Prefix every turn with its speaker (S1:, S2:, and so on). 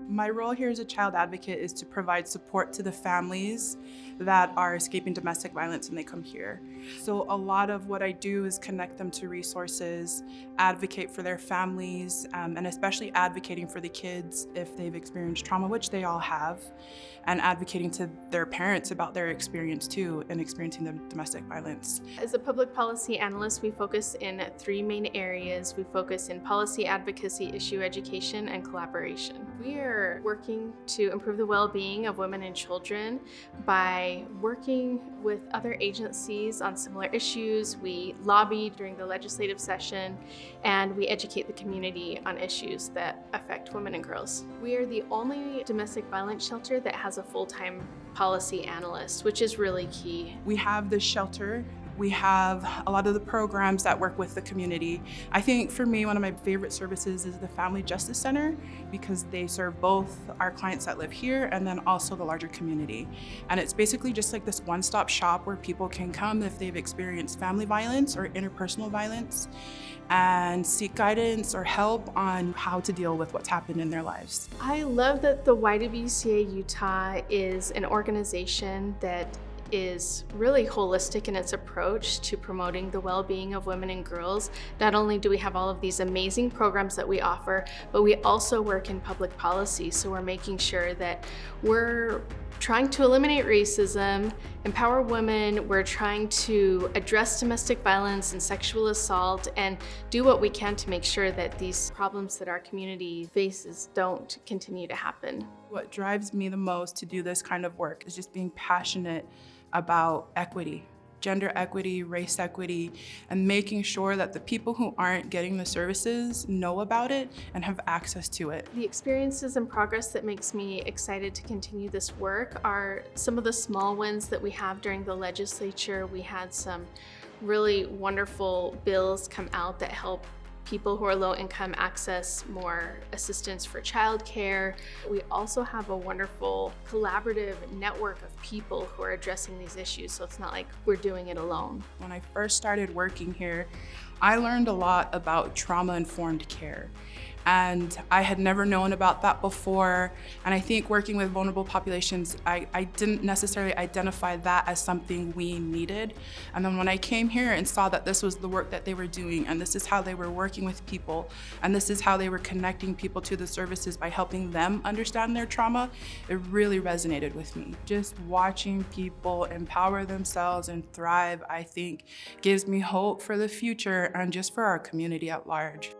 S1: My role here as a child advocate is to provide support to the families that are escaping domestic violence when they come here. So a lot of what I do is connect them to resources, advocate for their families, and especially advocating for the kids if they've experienced trauma, which they all have, and advocating to their parents about their experience too in experiencing the domestic violence.
S2: As a public policy analyst, we focus in three main areas. We focus in policy advocacy, issue education, and collaboration. We are working to improve the well-being of women and children by working with other agencies on similar issues. We lobby during the legislative session, and we educate the community on issues that affect women and girls. We are the only domestic violence shelter that has a full-time policy analyst, which is really key.
S1: We have the shelter. We have a lot of the programs that work with the community. I think for me, one of my favorite services is the Family Justice Center because they serve both our clients that live here and then also the larger community. And it's basically just like this one-stop shop where people can come if they've experienced family violence or interpersonal violence and seek guidance or help on how to deal with what's happened in their lives.
S2: I love that the YWCA Utah is an organization that is really holistic in its approach to promoting the well-being of women and girls. Not only do we have all of these amazing programs that we offer, but we also work in public policy. So we're making sure that we're trying to eliminate racism, empower women, we're trying to address domestic violence and sexual assault, and do what we can to make sure that these problems that our community faces don't continue to happen.
S1: What drives me the most to do this kind of work is just being passionate about equity, gender equity, race equity, and making sure that the people who aren't getting the services know about it and have access to it.
S2: The experiences and progress that makes me excited to continue this work are some of the small wins that we have during the legislature. We had some really wonderful bills come out that help people who are low income access more assistance for childcare. We also have a wonderful collaborative network of people who are addressing these issues, so it's not like we're doing it alone.
S1: When I first started working here, I learned a lot about trauma-informed care. And I had never known about that before. And I think working with vulnerable populations, I didn't necessarily identify that as something we needed. And then when I came here and saw that this was the work that they were doing, and this is how they were working with people, and this is how they were connecting people to the services by helping them understand their trauma, it really resonated with me. Just watching people empower themselves and thrive, I think, gives me hope for the future and just for our community at large.